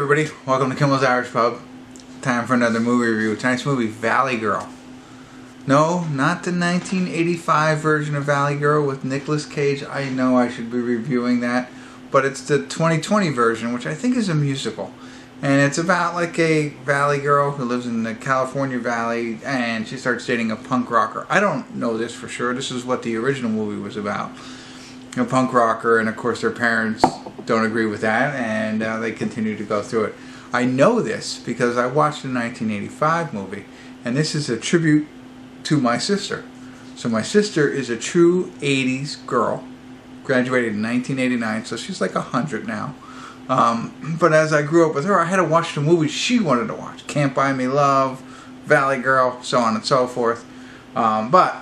everybody, welcome to Kimmel's Irish Pub. Time for another movie review. Tonight's movie, Valley Girl. No, not the 1985 version of Valley Girl with Nicolas Cage. I know I should be reviewing that, but it's the 2020 version, which I think is a musical. And it's about like a valley girl who lives in the California Valley, and she starts dating a punk rocker. I don't know this for sure. This is what the original movie was about. A punk rocker, and of course their parents don't agree with that, and they continue to go through it. I know this because I watched the 1985 movie, and this is a tribute to my sister. So my sister is a true 80s girl, graduated in 1989, so she's like 100 now. But as I grew up with her, I had to watch the movies she wanted to watch. Can't Buy Me Love, Valley Girl, so on and so forth. But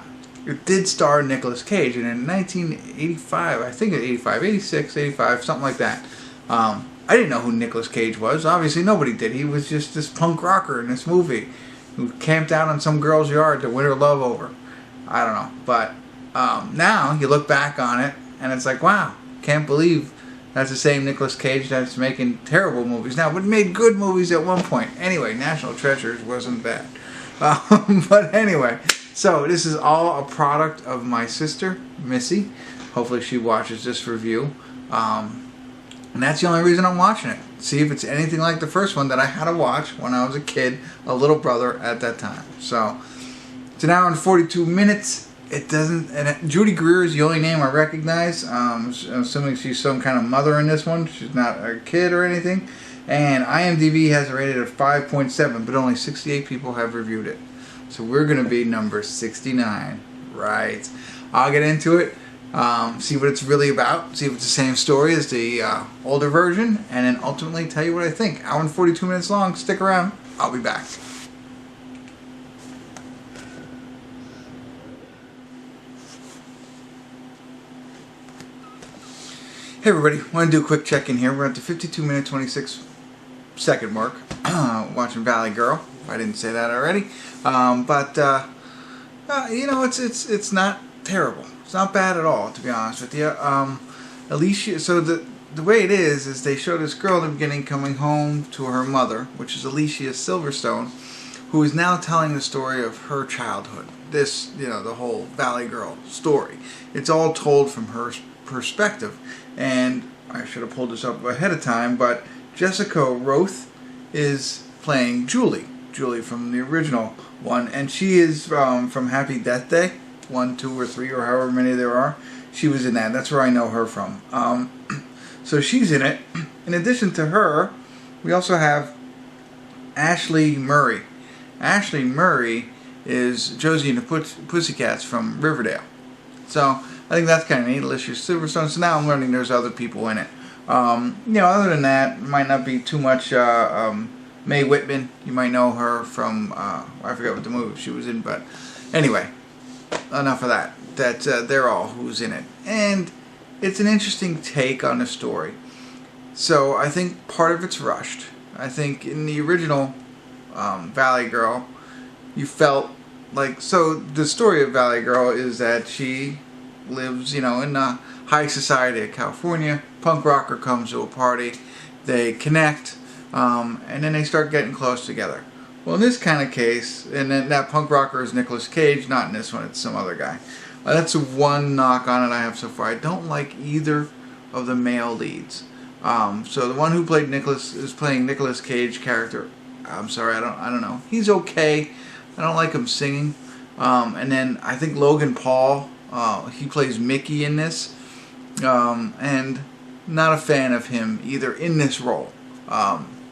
it did star Nicolas Cage, and in 1985, I think 85, 86, 85, something like that. I didn't know who Nicolas Cage was. Obviously, nobody did. He was just this punk rocker in this movie who camped out on some girl's yard to win her love over. I don't know. But now you look back on it, and it's like, wow, can't believe that's the same Nicolas Cage that's making terrible movies now, but made good movies at one point. Anyway, National Treasures wasn't bad. But anyway, so this is all a product of my sister, Missy. Hopefully she watches this review. And that's the only reason I'm watching it. See if it's anything like the first one that I had to watch when I was a kid, a little brother at that time. So it's an hour and 42 minutes. It doesn't. And Judy Greer is the only name I recognize. I'm assuming she's some kind of mother in this one. She's not a kid or anything. And IMDb has it rated at 5.7, but only 68 people have reviewed it. So we're going to be number 69. Right. I'll get into it. See what it's really about. See if it's the same story as the older version. And then ultimately tell you what I think. Hour and 42 minutes long. Stick around. I'll be back. Hey everybody, I want to do a quick check-in here. We're at the 52-minute, 26-second mark, watching Valley Girl, if I didn't say that already. You know, it's not terrible. It's not bad at all, to be honest with you. Alicia, so the way it is they show this girl in the beginning coming home to her mother, which is Alicia Silverstone, who is now telling the story of her childhood. This, you know, the whole Valley Girl story. It's all told from her perspective. And I should have pulled this up ahead of time, but Jessica Rothe is playing Julie from the original one, and she is from Happy Death Day 1, 2, or 3, or however many there are. She was in that. That's where I know her from. So she's in it. In addition to her, we also have Ashley Murray. Ashley Murray is Josie and the Pussycats from Riverdale. So I think that's kind of neat. Alicia Silverstone. So now I'm learning there's other people in it. You know, other than that, it might not be too much. Mae Whitman, you might know her from I forget what the movie she was in, but anyway, enough of that. They're all who's in it, and it's an interesting take on the story. So I think part of it's rushed. I think in the original Valley Girl, you felt like, so the story of Valley Girl is that she lives, you know, in the high society of California. Punk rocker comes to a party, they connect, and then they start getting close together. Well, in this kind of case, and then that punk rocker is Nicolas Cage, not in this one, it's some other guy. That's one knock on it I have so far. I don't like either of the male leads. So the one who played Nicolas is playing Nicolas Cage character. I'm sorry, I don't know. He's okay. I don't like him singing. And then I think Logan Paul, he plays Mickey in this, and not a fan of him either in this role.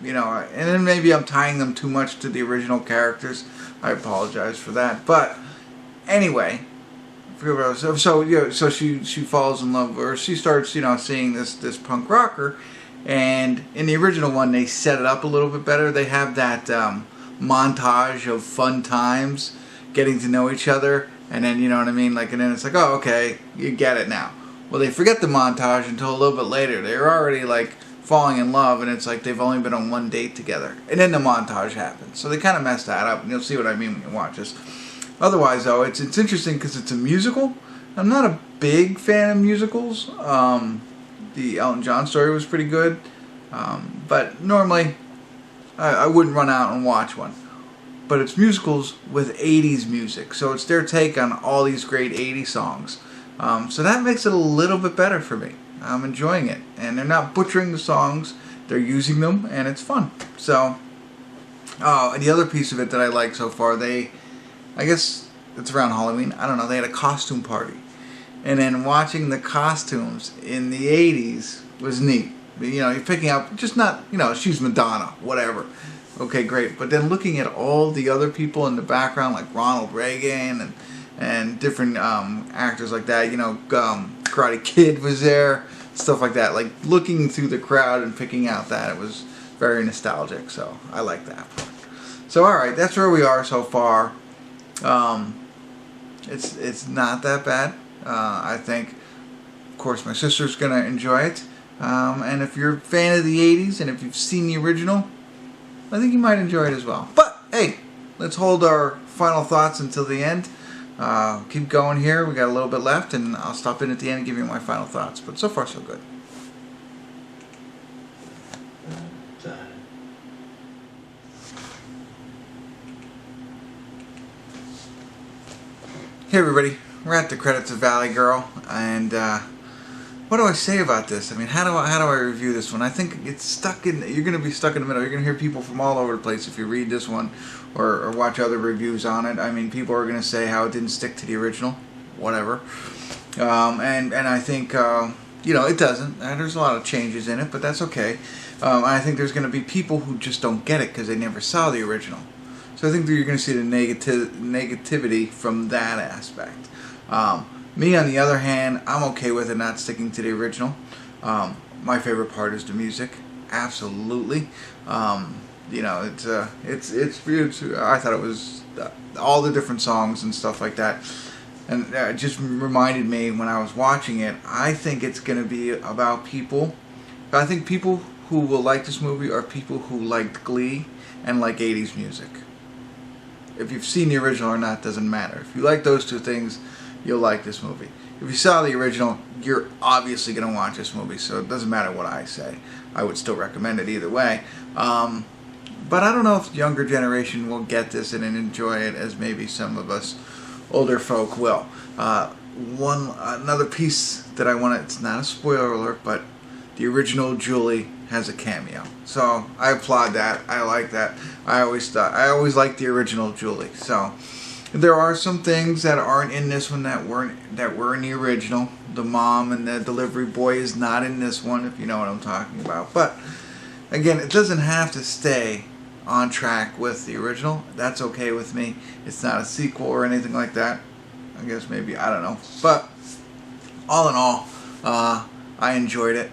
You know, and then maybe I'm tying them too much to the original characters. I apologize for that. But anyway, so she falls in love, or she starts, you know, seeing this punk rocker, and in the original one they set it up a little bit better. They have that montage of fun times, getting to know each other, and then, you know what I mean, like, and then it's like, oh, okay, you get it now. Well, they forget the montage until a little bit later. They're already like falling in love, and it's like they've only been on one date together, and then the montage happens. So they kind of messed that up, and you'll see what I mean when you watch this. Otherwise, though, it's interesting because it's a musical. I'm not a big fan of musicals. The Elton John story was pretty good. But normally, I wouldn't run out and watch one. But it's musicals with 80s music. So it's their take on all these great 80s songs. So that makes it a little bit better for me. I'm enjoying it. And they're not butchering the songs. They're using them, and it's fun. So, and the other piece of it that I like so far, I guess it's around Halloween. I don't know. They had a costume party. And then watching the costumes in the 80s was neat. You know, you're picking up, just not, you know, she's Madonna, whatever. Okay, great. But then looking at all the other people in the background, like Ronald Reagan and different actors like that, you know, Karate Kid was there, stuff like that. Like looking through the crowd and picking out that, it was very nostalgic. So I like that. So all right, that's where we are so far. It's not that bad. I think, of course, my sister's gonna enjoy it. And if you're a fan of the 80s and if you've seen the original, I think you might enjoy it as well. But, hey, let's hold our final thoughts until the end. Keep going here. We got a little bit left, and I'll stop in at the end and give you my final thoughts. But so far, so good. Hey, everybody. We're at the credits of Valley Girl, and what do I say about this? I mean, how do I review this one? I think it's stuck in. You're going to be stuck in the middle. You're going to hear people from all over the place if you read this one or watch other reviews on it. I mean, people are going to say how it didn't stick to the original, whatever. And I think you know, it doesn't. There's a lot of changes in it, but that's okay. I think there's going to be people who just don't get it because they never saw the original. So I think that you're going to see the negativity from that aspect. Me, on the other hand, I'm okay with it not sticking to the original. My favorite part is the music, absolutely. You know, it's I thought it was all the different songs and stuff like that, and it just reminded me when I was watching it. I think it's going to be about people. I think people who will like this movie are people who liked Glee and like 80s music. If you've seen the original or not, doesn't matter. If you like those two things, you'll like this movie. If you saw the original, you're obviously going to watch this movie, so it doesn't matter what I say. I would still recommend it either way. But I don't know if the younger generation will get this and enjoy it as maybe some of us older folk will. Another piece that I want to, it's not a spoiler alert, but the original Julie has a cameo. So I applaud that. I like that. I always liked the original Julie. So there are some things that aren't in this one that were in the original. The mom and the delivery boy is not in this one, if you know what I'm talking about. But again, it doesn't have to stay on track with the original. That's okay with me. It's not a sequel or anything like that. I guess maybe, I don't know. But all in all, I enjoyed it.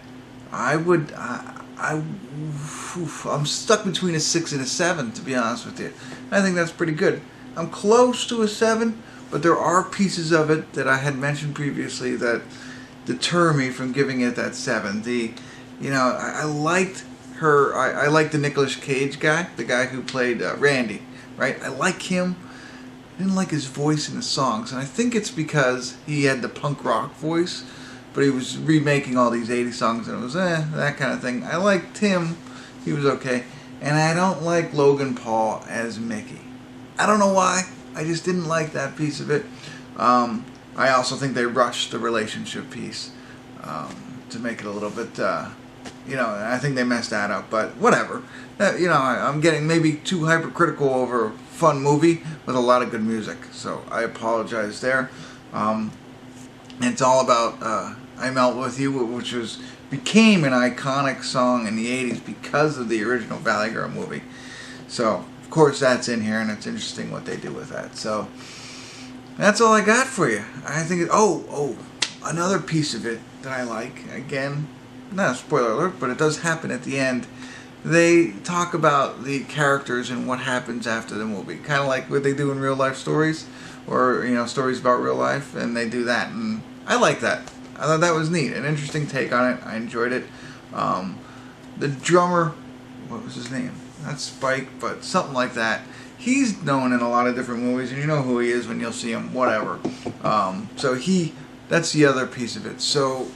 I'm stuck between a 6 and a 7, to be honest with you. I think that's pretty good. I'm close to a 7, but there are pieces of it that I had mentioned previously that deter me from giving it that 7. I liked her. I liked the Nicolas Cage guy, the guy who played Randy, right? I like him. I didn't like his voice in the songs, and I think it's because he had the punk rock voice, but he was remaking all these 80s songs, and it was that kind of thing. I liked him. He was okay. And I don't like Logan Paul as Mickey. I don't know why. I just didn't like that piece of it. I also think they rushed the relationship piece to make it a little bit, I think they messed that up. But whatever. I'm getting maybe too hypercritical over a fun movie with a lot of good music. So I apologize there. And it's all about I Melt With You, which became an iconic song in the 80s because of the original Valley Girl movie. So, of course, that's in here, and it's interesting what they do with that. So, that's all I got for you. I think, another piece of it that I like, again, not a spoiler alert, but it does happen at the end. They talk about the characters and what happens after the movie, kind of like what they do in real life stories, or, stories about real life, and they do that, and I like that. I thought that was neat, an interesting take on it. I enjoyed it. The drummer, what was his name? Not Spike, but something like that. He's known in a lot of different movies, and you know who he is when you'll see him, whatever. That's the other piece of it. So,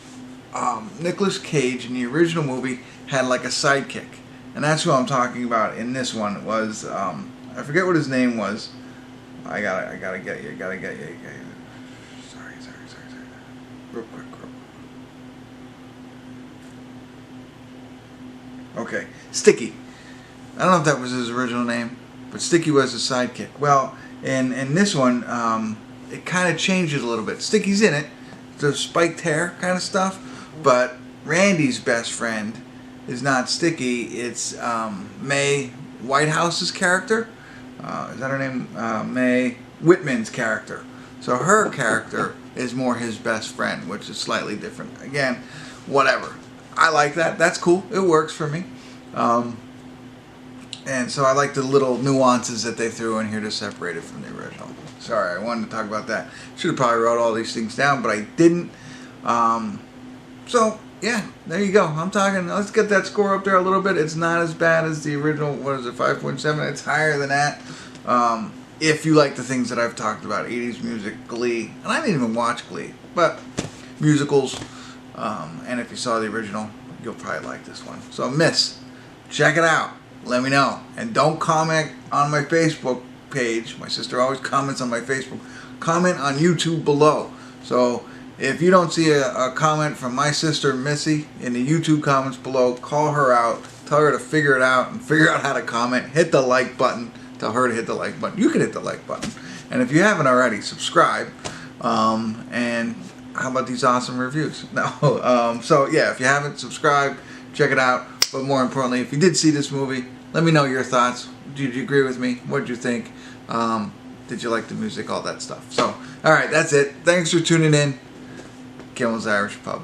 Nicolas Cage in the original movie had like a sidekick, and that's who I'm talking about in this one. It was I forget what his name was. I gotta get you. Sorry. Real quick. Okay, Sticky. I don't know if that was his original name, but Sticky was his sidekick. Well, in this one, it kind of changes a little bit. Sticky's in it, the spiked hair kind of stuff, but Randy's best friend is not Sticky. It's May Whitehouse's character. Is that her name? May Whitman's character. So her character is more his best friend, which is slightly different. Again, whatever. I like that. That's cool. It works for me. And so I like the little nuances that they threw in here to separate it from the original. Sorry, I wanted to talk about that. Should have probably wrote all these things down, but I didn't. So, yeah, there you go. I'm talking, let's get that score up there a little bit. It's not as bad as the original, 5.7? It's higher than that. If you like the things that I've talked about, 80s music, Glee, and I didn't even watch Glee, but musicals, and if you saw the original, you'll probably like this one. So, Miss, check it out. Let me know. And don't comment on my Facebook page. My sister always comments on my Facebook. Comment on YouTube below. So if you don't see a comment from my sister Missy in the YouTube comments below, call her out. Tell her to figure it out and figure out how to comment. Hit the like button. Tell her to hit the like button. You can hit the like button. And if you haven't already, subscribe. And how about these awesome reviews? No. So yeah, if you haven't subscribed, check it out. But more importantly, if you did see this movie, let me know your thoughts. Did you agree with me? What did you think? Did you like the music? All that stuff. So, alright, that's it. Thanks for tuning in. Kimmel's Irish Pub.